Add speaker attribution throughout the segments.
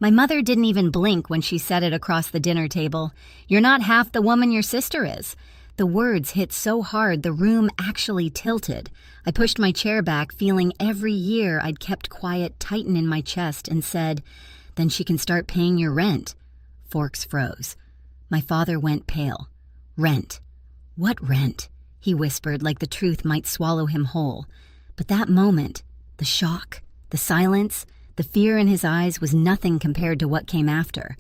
Speaker 1: My mother didn't even blink when she said it across the dinner table. "You're not half the woman your sister is." The words hit so hard the room actually tilted. I pushed my chair back, feeling every year I'd kept quiet tighten in my chest, and said, "Then she can start paying your rent." Forks froze. My father went pale. "Rent? What rent?" he whispered, like the truth might swallow him whole. But that moment, the shock, the silence, the fear in his eyes was nothing compared to what came after,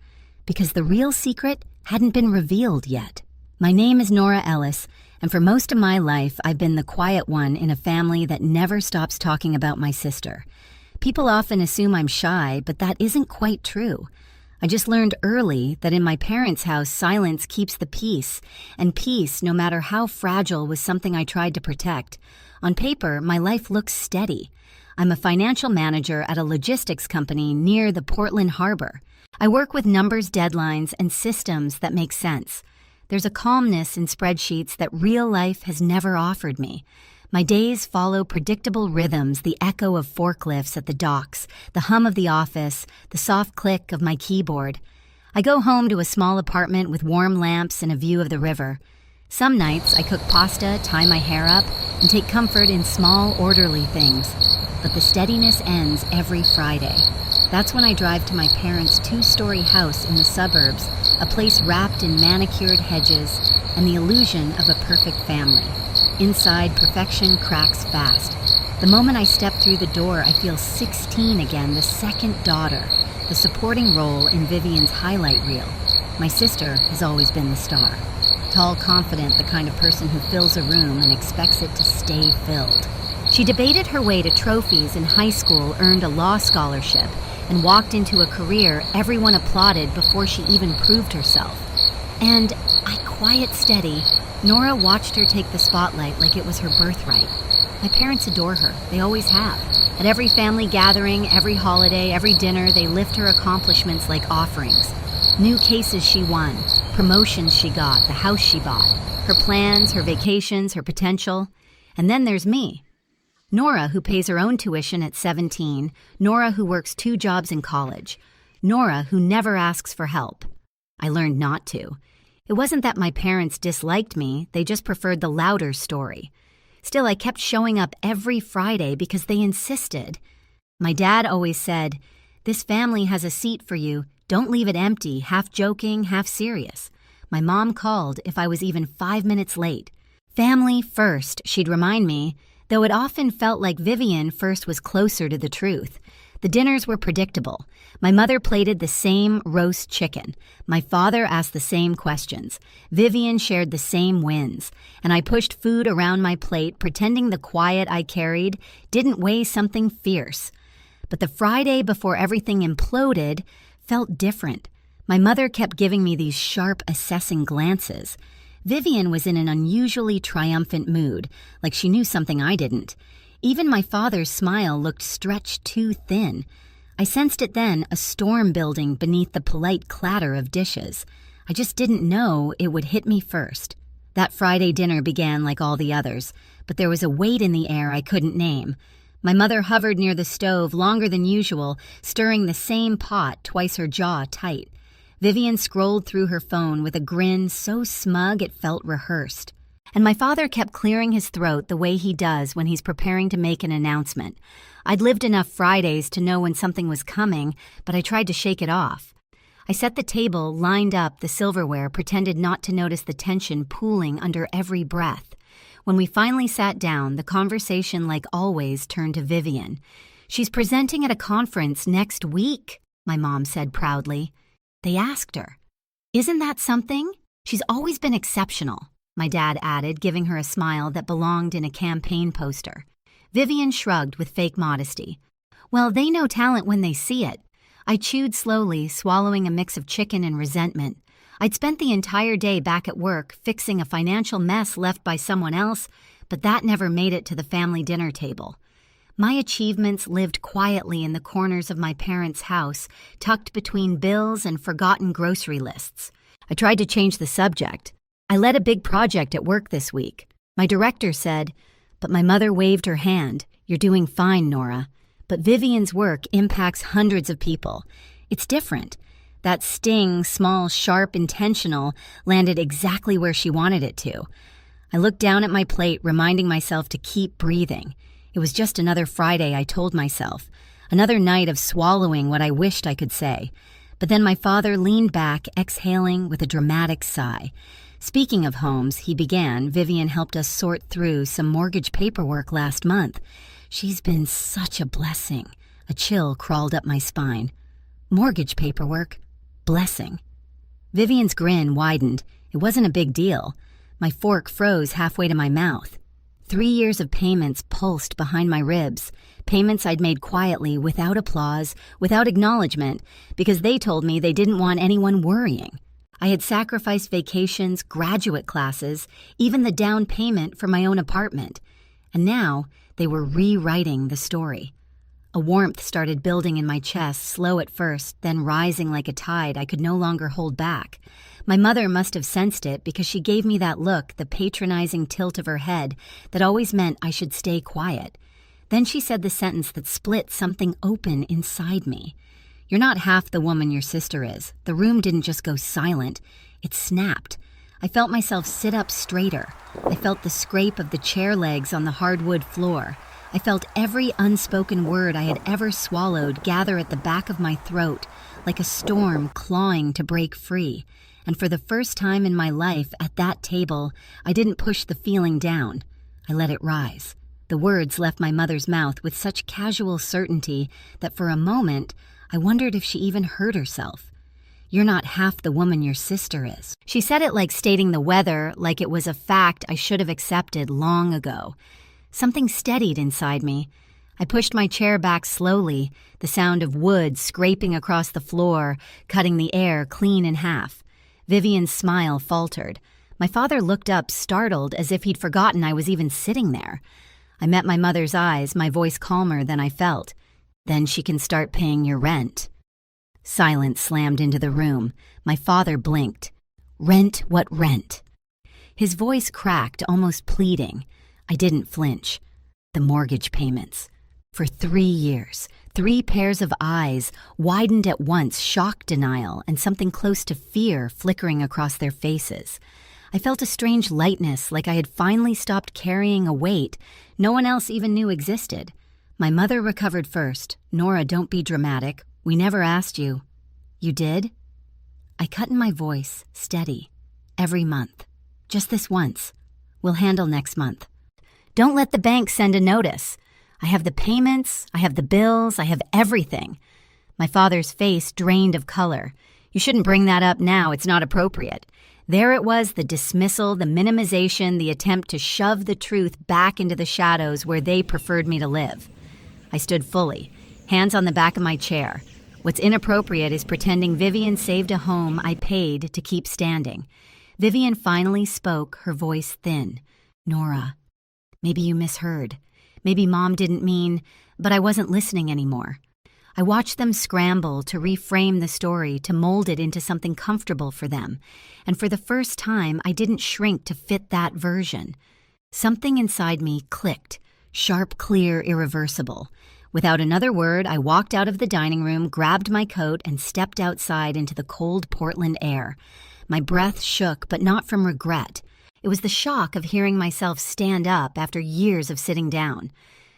Speaker 1: because the real secret hadn't been revealed yet. My name is Nora Ellis, and for most of my life, I've been the quiet one in a family that never stops talking about my sister. People often assume I'm shy, but that isn't quite true. I just learned early that in my parents' house, silence keeps the peace, and peace, no matter how fragile, was something I tried to protect. On paper, my life looks steady. I'm a financial manager at a logistics company near the Portland Harbor. I work with numbers, deadlines, and systems that make sense. There's a calmness in spreadsheets that real life has never offered me. My days follow predictable rhythms, the echo of forklifts at the docks, the hum of the office, the soft click of my keyboard. I go home to a small apartment with warm lamps and a view of the river. Some nights I cook pasta, tie my hair up, and take comfort in small, orderly things. But the steadiness ends every Friday. That's when I drive to my parents' two-story house in the suburbs, a place wrapped in manicured hedges and the illusion of a perfect family. Inside, perfection cracks fast. The moment I step through the door, I feel 16 again, the second daughter, the supporting role in Vivian's highlight reel. My sister has always been the star. Tall, confident, the kind of person who fills a room and expects it to stay filled. She debated her way to trophies in high school, earned a law scholarship, and walked into a career everyone applauded before she even proved herself. And I quiet steady, Nora watched her take the spotlight like it was her birthright. My parents adore her. They always have. At every family gathering, every holiday, every dinner, they lift her accomplishments like offerings. New cases she won, promotions she got, the house she bought, her plans, her vacations, her potential. And then there's me. Nora, who pays her own tuition at 17. Nora, who works 2 jobs in college. Nora, who never asks for help. I learned not to. It wasn't that my parents disliked me, they just preferred the louder story. Still, I kept showing up every Friday because they insisted. My dad always said, "This family has a seat for you. Don't leave it empty," half joking, half serious. My mom called if I was even 5 minutes late. Family first, she'd remind me, though it often felt like Vivian first was closer to the truth. The dinners were predictable. My mother plated the same roast chicken. My father asked the same questions. Vivian shared the same wins. And I pushed food around my plate, pretending the quiet I carried didn't weigh something fierce. But the Friday before everything imploded felt different. My mother kept giving me these sharp, assessing glances. Vivian was in an unusually triumphant mood, like she knew something I didn't. Even my father's smile looked stretched too thin. I sensed it then, a storm building beneath the polite clatter of dishes. I just didn't know it would hit me first. That Friday dinner began like all the others, but there was a weight in the air I couldn't name. My mother hovered near the stove longer than usual, stirring the same pot, twice her jaw tight. Vivian scrolled through her phone with a grin so smug it felt rehearsed. And my father kept clearing his throat the way he does when he's preparing to make an announcement. I'd lived enough Fridays to know when something was coming, but I tried to shake it off. I set the table, lined up the silverware, pretended not to notice the tension pooling under every breath. When we finally sat down, the conversation, like always, turned to Vivian. "She's presenting at a conference next week," my mom said proudly. They asked her. "Isn't that something? She's always been exceptional," my dad added, giving her a smile that belonged in a campaign poster. Vivian shrugged with fake modesty. "Well, they know talent when they see it." I chewed slowly, swallowing a mix of chicken and resentment. I'd spent the entire day back at work fixing a financial mess left by someone else, but that never made it to the family dinner table. My achievements lived quietly in the corners of my parents' house, tucked between bills and forgotten grocery lists. I tried to change the subject. "I led a big project at work this week." My director said, but my mother waved her hand. "You're doing fine, Nora. But Vivian's work impacts hundreds of people. It's different. That sting, small, sharp, intentional, landed exactly where she wanted it to. I looked down at my plate, reminding myself to keep breathing. It was just another Friday, I told myself. Another night of swallowing what I wished I could say. But then my father leaned back, exhaling with a dramatic sigh. Speaking of homes, he began, Vivian helped us sort through some mortgage paperwork last month. She's been such a blessing. A chill crawled up my spine. Mortgage paperwork? Blessing. Vivian's grin widened. It wasn't a big deal. My fork froze halfway to my mouth. 3 years of payments pulsed behind my ribs. Payments I'd made quietly, without applause, without acknowledgement, because they told me they didn't want anyone worrying. I had sacrificed vacations, graduate classes, even the down payment for my own apartment. And now they were rewriting the story. A warmth started building in my chest, slow at first, then rising like a tide I could no longer hold back. My mother must have sensed it because she gave me that look, the patronizing tilt of her head, that always meant I should stay quiet. Then she said the sentence that split something open inside me. You're not half the woman your sister is. The room didn't just go silent. It snapped. I felt myself sit up straighter. I felt the scrape of the chair legs on the hardwood floor. I felt every unspoken word I had ever swallowed gather at the back of my throat, like a storm clawing to break free. And for the first time in my life, at that table, I didn't push the feeling down. I let it rise. The words left my mother's mouth with such casual certainty that for a moment, I wondered if she even heard herself. You're not half the woman your sister is. She said it like stating the weather, like it was a fact I should have accepted long ago. Something steadied inside me. I pushed my chair back slowly, the sound of wood scraping across the floor, cutting the air clean in half. Vivian's smile faltered. My father looked up, startled, as if he'd forgotten I was even sitting there. I met my mother's eyes, my voice calmer than I felt. Then she can start paying your rent. Silence slammed into the room. My father blinked. Rent what rent? His voice cracked, almost pleading. I didn't flinch. The mortgage payments. For 3 years, 3 pairs of eyes widened at once, shock denial and something close to fear flickering across their faces. I felt a strange lightness, like I had finally stopped carrying a weight no one else even knew existed. My mother recovered first. Nora, don't be dramatic. We never asked you. You did? I cut in my voice, steady. Every month. Just this once. We'll handle next month. Don't let the bank send a notice. I have the payments, I have the bills, I have everything. My father's face drained of color. You shouldn't bring that up now, it's not appropriate. There it was, the dismissal, the minimization, the attempt to shove the truth back into the shadows where they preferred me to live. I stood fully, hands on the back of my chair. What's inappropriate is pretending Vivian saved a home I paid to keep standing. Vivian finally spoke, her voice thin. Nora, maybe you misheard. Maybe Mom didn't mean, but I wasn't listening anymore. I watched them scramble to reframe the story, to mold it into something comfortable for them. And for the first time, I didn't shrink to fit that version. Something inside me clicked, sharp, clear, irreversible. Without another word, I walked out of the dining room, grabbed my coat, and stepped outside into the cold Portland air. My breath shook, but not from regret. It was the shock of hearing myself stand up after years of sitting down.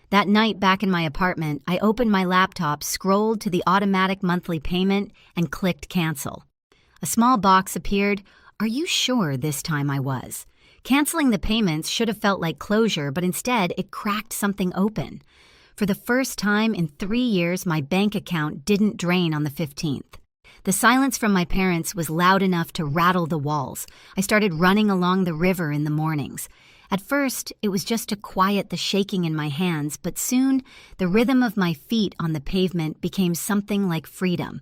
Speaker 1: That night back in my apartment, I opened my laptop, scrolled to the automatic monthly payment, and clicked cancel. A small box appeared. Are you sure this time I was? Canceling the payments should have felt like closure, but instead it cracked something open. For the first time in 3 years, my bank account didn't drain on the 15th. The silence from my parents was loud enough to rattle the walls. I started running along the river in the mornings. At first, it was just to quiet the shaking in my hands, but soon, the rhythm of my feet on the pavement became something like freedom.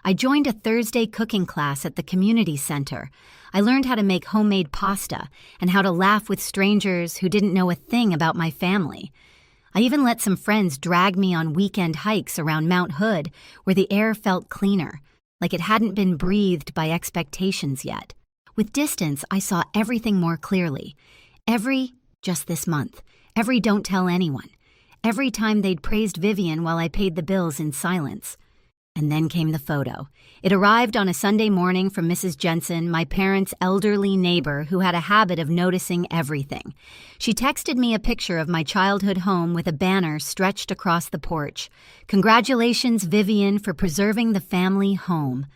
Speaker 1: I joined a Thursday cooking class at the community center. I learned how to make homemade pasta and how to laugh with strangers who didn't know a thing about my family. I even let some friends drag me on weekend hikes around Mount Hood, where the air felt cleaner, like it hadn't been breathed by expectations yet. With distance, I saw everything more clearly. Just this month. Every don't tell anyone. Every time they'd praised Vivian while I paid the bills in silence. And then came the photo. It arrived on a Sunday morning from Mrs. Jensen, my parents' elderly neighbor who had a habit of noticing everything. She texted me a picture of my childhood home with a banner stretched across the porch. "Congratulations, Vivian, for preserving the family home."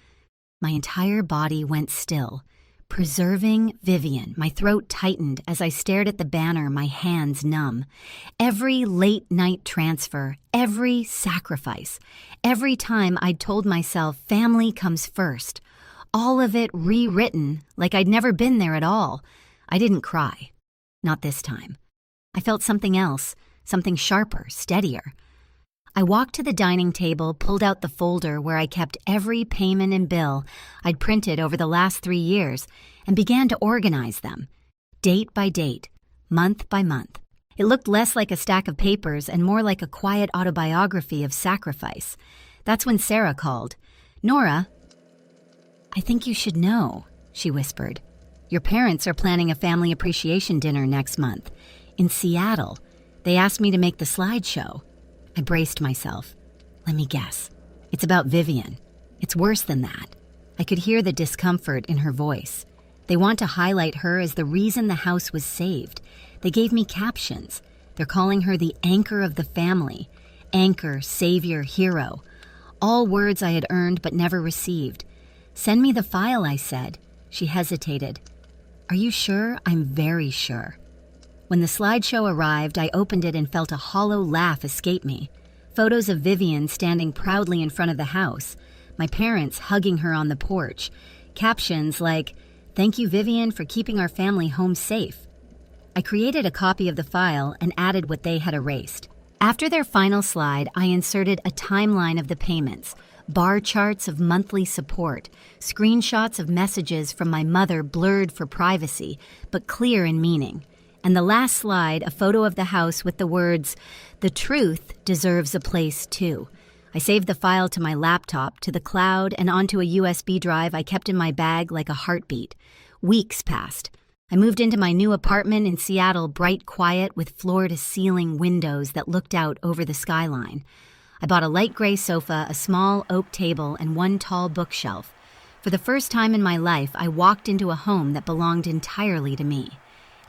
Speaker 1: My entire body went still. Preserving Vivian. My throat tightened as I stared at the banner, my hands numb. Every late-night transfer, every sacrifice, every time I'd told myself family comes first. All of it rewritten, like I'd never been there at all. I didn't cry. Not this time. I felt something else, something sharper, steadier. I walked to the dining table, pulled out the folder where I kept every payment and bill I'd printed over the last 3 years, and began to organize them, date by date, month by month. It looked less like a stack of papers and more like a quiet autobiography of sacrifice. That's when Sarah called. "Nora, I think you should know," she whispered. "Your parents are planning a family appreciation dinner next month in Seattle. They asked me to make the slideshow." I braced myself. Let me guess. It's about Vivian. It's worse than that. I could hear the discomfort in her voice. They want to highlight her as the reason the house was saved. They gave me captions. They're calling her the anchor of the family. Anchor, savior, hero. All words I had earned but never received. "Send me the file," I said. She hesitated. "Are you sure?" "I'm very sure." When the slideshow arrived, I opened it and felt a hollow laugh escape me. Photos of Vivian standing proudly in front of the house, my parents hugging her on the porch. Captions like, "Thank you, Vivian, for keeping our family home safe." I created a copy of the file and added what they had erased. After their final slide, I inserted a timeline of the payments, bar charts of monthly support, screenshots of messages from my mother blurred for privacy, but clear in meaning. And the last slide, a photo of the house with the words, "The truth deserves a place too." I saved the file to my laptop, to the cloud, and onto a USB drive I kept in my bag like a heartbeat. Weeks passed. I moved into my new apartment in Seattle, bright quiet, with floor-to-ceiling windows that looked out over the skyline. I bought a light gray sofa, a small oak table, and one tall bookshelf. For the first time in my life, I walked into a home that belonged entirely to me.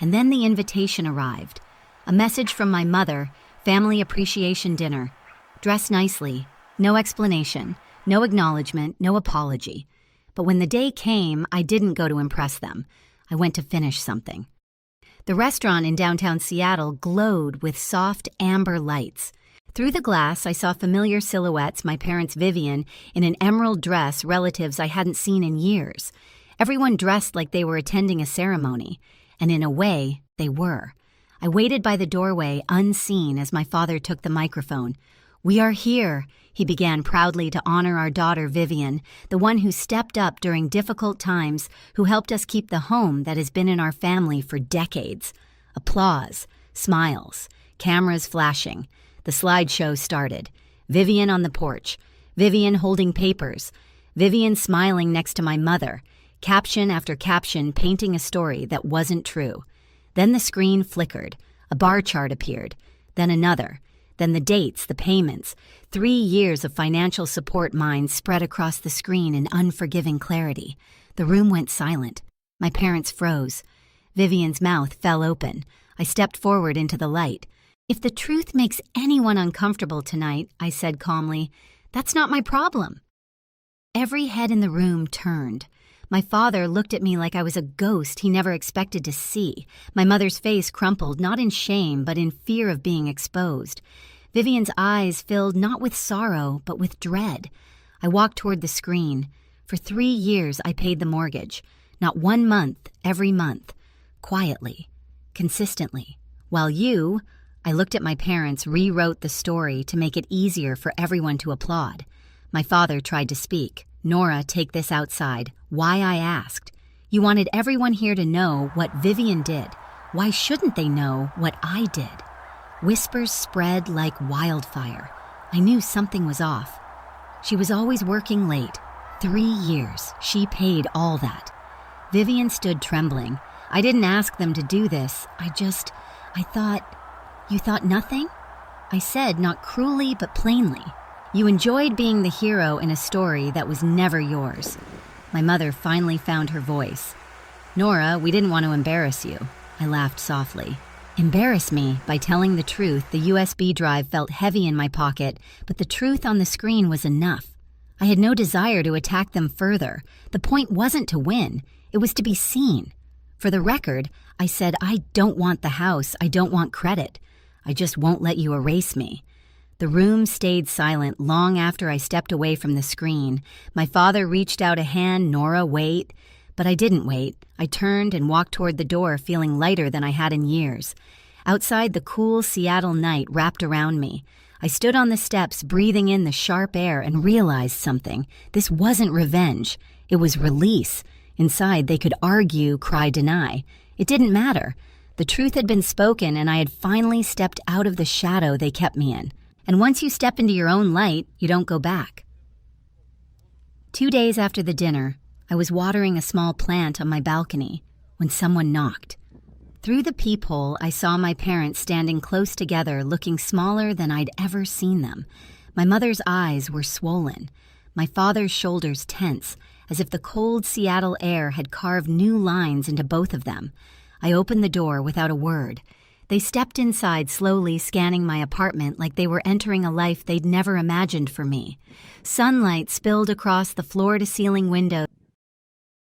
Speaker 1: And then the invitation arrived. A message from my mother, family appreciation dinner. Dress nicely. No explanation, no acknowledgement, no apology. But when the day came, I didn't go to impress them. I went to finish something. The restaurant in downtown Seattle glowed with soft amber lights. Through the glass, I saw familiar silhouettes, my parents' Vivian, in an emerald dress, relatives I hadn't seen in years. Everyone dressed like they were attending a ceremony. And in a way, they were. I waited by the doorway, unseen, as my father took the microphone. "We are here," he began proudly, to honor our daughter Vivian, the one who stepped up during difficult times, who helped us keep the home that has been in our family for decades. Applause, smiles, cameras flashing. The slideshow started. Vivian on the porch, Vivian holding papers, Vivian smiling next to my mother, caption after caption painting a story that wasn't true. Then the screen flickered. A bar chart appeared. Then another. Then the dates, the payments. 3 years of financial support mine spread across the screen in unforgiving clarity. The room went silent. My parents froze. Vivian's mouth fell open. I stepped forward into the light. "If the truth makes anyone uncomfortable tonight," I said calmly, "that's not my problem." Every head in the room turned. My father looked at me like I was a ghost he never expected to see. My mother's face crumpled, not in shame, but in fear of being exposed. Vivian's eyes filled not with sorrow, but with dread. I walked toward the screen. For 3 years, I paid the mortgage. Not 1 month, every month. Quietly. Consistently. While you, I looked at my parents, rewrote the story to make it easier for everyone to applaud. My father tried to speak. "Nora, take this outside. Why I asked. You wanted everyone here to know what Vivian did. Why shouldn't they know what I did?" Whispers spread like wildfire. I knew something was off. She was always working late. 3 years. She paid all that. Vivian stood trembling. "I didn't ask them to do this. I thought..." "You thought nothing?" I said, not cruelly but plainly. You enjoyed being the hero in a story that was never yours. My mother finally found her voice. Nora, we didn't want to embarrass you. I laughed softly. Embarrass me by telling the truth. The USB drive felt heavy in my pocket, but the truth on the screen was enough. I had no desire to attack them further. The point wasn't to win. It was to be seen. For the record, I said, I don't want the house. I don't want credit. I just won't let you erase me. The room stayed silent long after I stepped away from the screen. My father reached out a hand. Nora, wait. But I didn't wait. I turned and walked toward the door, feeling lighter than I had in years. Outside, the cool Seattle night wrapped around me. I stood on the steps, breathing in the sharp air, and realized something. This wasn't revenge. It was release. Inside, they could argue, cry, deny. It didn't matter. The truth had been spoken, and I had finally stepped out of the shadow they kept me in. And once you step into your own light, you don't go back. 2 days after the dinner, I was watering a small plant on my balcony when someone knocked. Through the peephole, I saw my parents standing close together, looking smaller than I'd ever seen them. My mother's eyes were swollen, my father's shoulders tense, as if the cold Seattle air had carved new lines into both of them. I opened the door without a word. They stepped inside, slowly scanning my apartment like they were entering a life they'd never imagined for me. Sunlight spilled across the floor-to-ceiling windows.